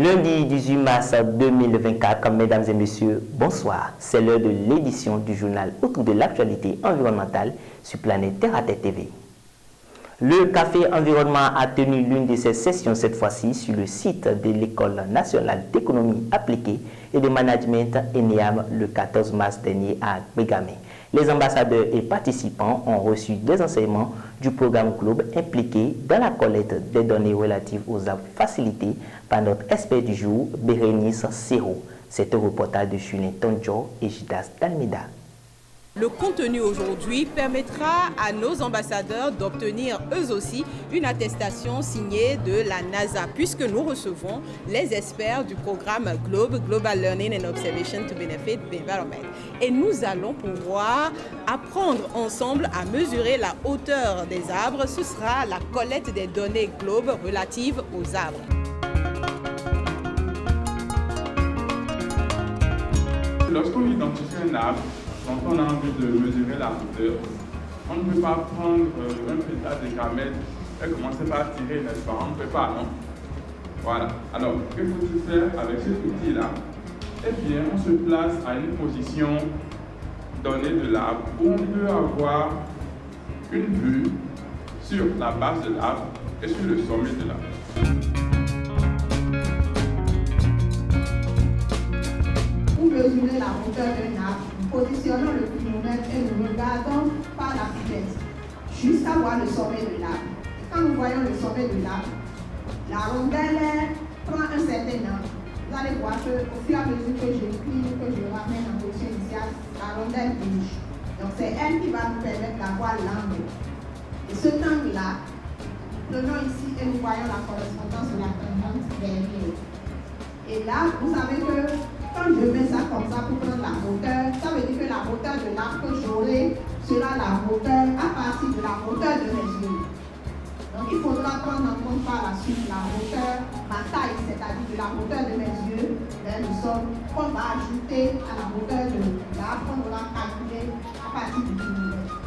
Lundi 18 mars 2024, mesdames et messieurs, bonsoir. C'est l'heure de l'édition du journal autour de l'actualité environnementale sur Planète Terre à Terre TV. Le Café Environnement a tenu l'une de ses sessions cette fois-ci sur le site de l'École nationale d'économie appliquée et de management ENEAM le 14 mars dernier à Bégamé. Les ambassadeurs et participants ont reçu des enseignements du programme Globe impliqué dans la collecte des données relatives aux arbres facilitées par notre expert du jour, Bérénice Serrault. C'est un reportage de Julien Tonjo et Gidas Dalmeda. Le contenu aujourd'hui permettra à nos ambassadeurs d'obtenir eux aussi une attestation signée de la NASA puisque nous recevons les experts du programme Globe, Global Learning and Observation to Benefit the Environment. Et nous allons pouvoir apprendre ensemble à mesurer la hauteur des arbres. Ce sera la collecte des données Globe relatives aux arbres. Lorsqu'on identifie un arbre, quand on a envie de mesurer la hauteur, on ne peut pas prendre un pétale de camel et commencer par tirer, n'est-ce pas? On ne peut pas, non? Voilà. Alors, que faut-il faire avec cet outil-là? Eh bien, on se place à une position donnée de l'arbre où on peut avoir une vue sur la base de l'arbre et sur le sommet de l'arbre. Pour mesurer la hauteur d'un arbre, nous positionnons le clinomètre et nous regardons par la fenêtre jusqu'à voir le sommet de l'arbre. Et quand nous voyons le sommet de l'arbre, la rondelle prend un certain angle. Vous allez voir qu'au fur et à mesure que j'écris, que je ramène en position initiale, la rondelle bouge. Donc c'est elle qui va nous permettre d'avoir l'angle. Et cet angle-là, prenons ici et nous voyons la correspondance de la tangente derrière. Et là, vous savez que quand je mets ça comme ça pour prendre la hauteur, ça veut dire que la hauteur de l'arbre que j'aurai sera la hauteur à partir de la hauteur de mes yeux. Donc il faudra prendre en compte par la suite la hauteur, ma taille, c'est-à-dire de la hauteur de mes yeux, vers le sol, qu'on va ajouter à la hauteur de l'arbre, qu'on va calculer à partir du kilomètre.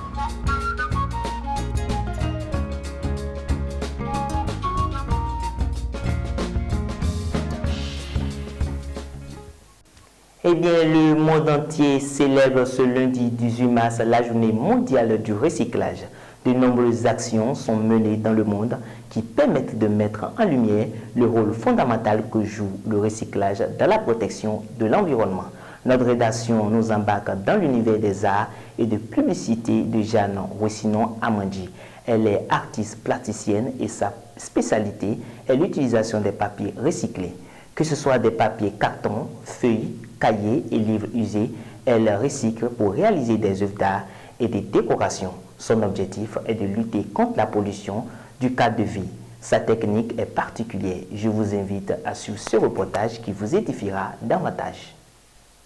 Eh bien, le monde entier célèbre ce lundi 18 mars la journée mondiale du recyclage. De nombreuses actions sont menées dans le monde qui permettent de mettre en lumière le rôle fondamental que joue le recyclage dans la protection de l'environnement. Notre rédaction nous embarque dans l'univers des arts et de publicité de Jeanne Rossinon Amandji. Elle est artiste plasticienne et sa spécialité est l'utilisation des papiers recyclés. Que ce soit des papiers carton, feuilles, cahiers et livres usés, elle recycle pour réaliser des œuvres d'art et des décorations. Son objectif est de lutter contre la pollution du cadre de vie. Sa technique est particulière. Je vous invite à suivre ce reportage qui vous édifiera davantage.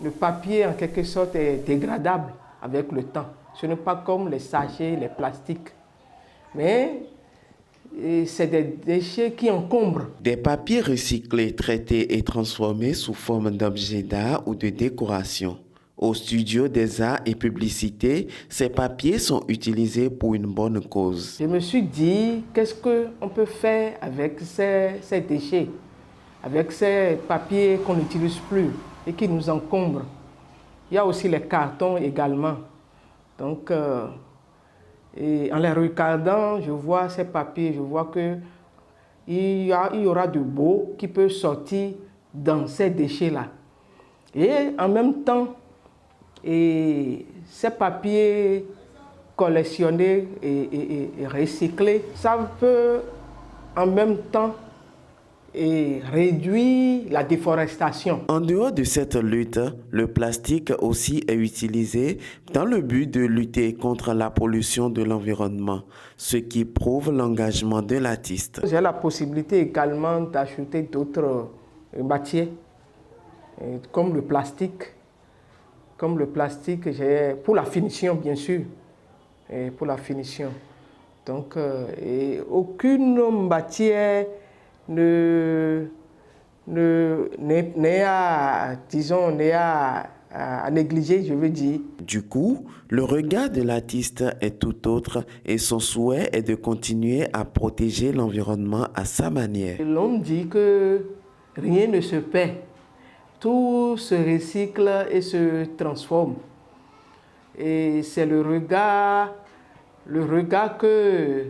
Le papier, en quelque sorte, est dégradable avec le temps. Ce n'est pas comme les sachets, les plastiques. Mais c'est des déchets qui encombrent. Des papiers recyclés, traités et transformés sous forme d'objets d'art ou de décoration. Au studio des arts et publicités, ces papiers sont utilisés pour une bonne cause. Je me suis dit, qu'est-ce qu'on peut faire avec ces déchets, avec ces papiers qu'on n'utilise plus et qui nous encombrent. Il y a aussi les cartons également. Donc, et en les regardant, je vois ces papiers, je vois qu'il y aura de beau qui peut sortir dans ces déchets-là. Et en même temps, ces papiers collectionnés et recyclés, ça peut en même temps réduire la déforestation. En dehors de cette lutte, le plastique aussi est utilisé dans le but de lutter contre la pollution de l'environnement, ce qui prouve l'engagement de l'artiste. J'ai la possibilité également d'acheter d'autres matières, comme le plastique. J'ai pour la finition, bien sûr, pour la finition. Donc, aucune matière n'est à négliger, je veux dire. Du coup, le regard de l'artiste est tout autre et son souhait est de continuer à protéger l'environnement à sa manière. L'homme dit que rien ne se perd. Tout se recycle et se transforme. Et c'est le regard que,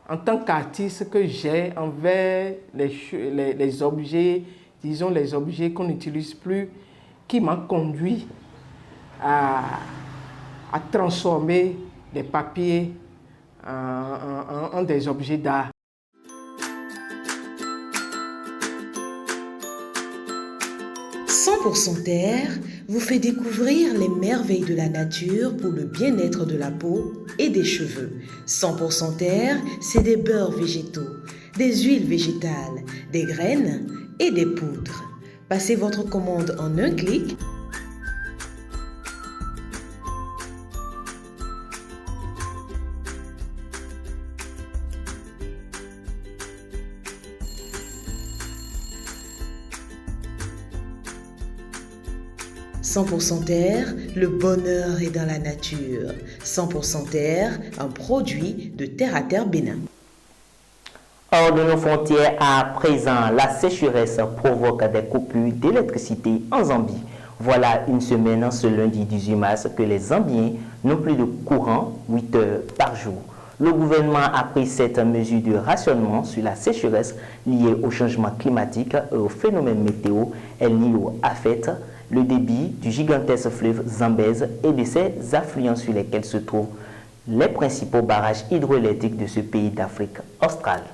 en tant qu'artiste, que j'ai envers les objets, disons les objets qu'on n'utilise plus, qui m'a conduit à transformer les papiers en des objets d'art. « 100% Terre » vous fait découvrir les merveilles de la nature pour le bien-être de la peau et des cheveux. 100% Terre, c'est des beurres végétaux, des huiles végétales, des graines et des poudres. Passez votre commande en un clic. « 100% Terre », le bonheur est dans la nature. 100% Terre, un produit de Terre à Terre Bénin. Hors de nos frontières, à présent, la sécheresse provoque des coupures d'électricité en Zambie. Voilà une semaine, ce lundi 18 mars, que les Zambiens n'ont plus de courant 8 heures par jour. Le gouvernement a pris cette mesure de rationnement sur la sécheresse liée au changement climatique et au phénomène météo El Niño affecte le débit du gigantesque fleuve Zambèze et de ses affluents sur lesquels se trouvent les principaux barrages hydroélectriques de ce pays d'Afrique australe.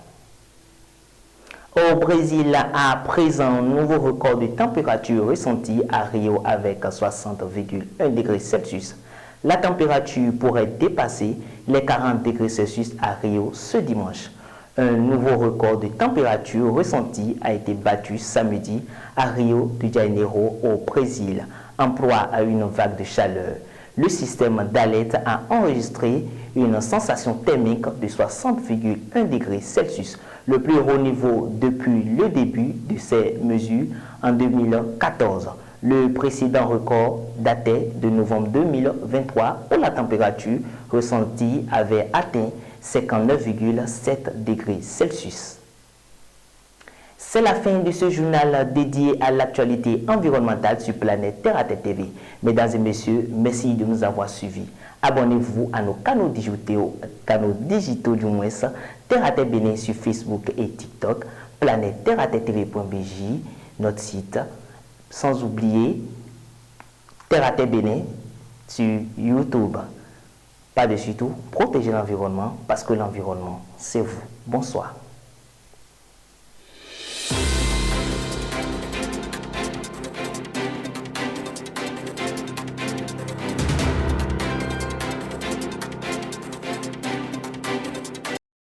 Au Brésil, à présent, un nouveau record de température ressenti à Rio avec 60,1 degrés Celsius. La température pourrait dépasser les 40 degrés Celsius à Rio ce dimanche. Un nouveau record de température ressenti a été battu samedi à Rio de Janeiro au Brésil, en proie à une vague de chaleur. Le système d'alerte a enregistré une sensation thermique de 60,1 degrés Celsius, le plus haut niveau depuis le début de ces mesures en 2014. Le précédent record datait de novembre 2023 où la température ressentie avait atteint 59,7 degrés Celsius. C'est la fin de ce journal dédié à l'actualité environnementale sur Planète Terre à Terre TV. Mesdames et messieurs, merci de nous avoir suivis. Abonnez-vous à nos canaux digitaux du moins, Terre à Terre Bénin sur Facebook et TikTok, Planète Terre à Terre TV.bj, notre site, sans oublier Terre à Terre Bénin sur YouTube. Par-dessus tout, protégez l'environnement parce que l'environnement, c'est vous. Bonsoir.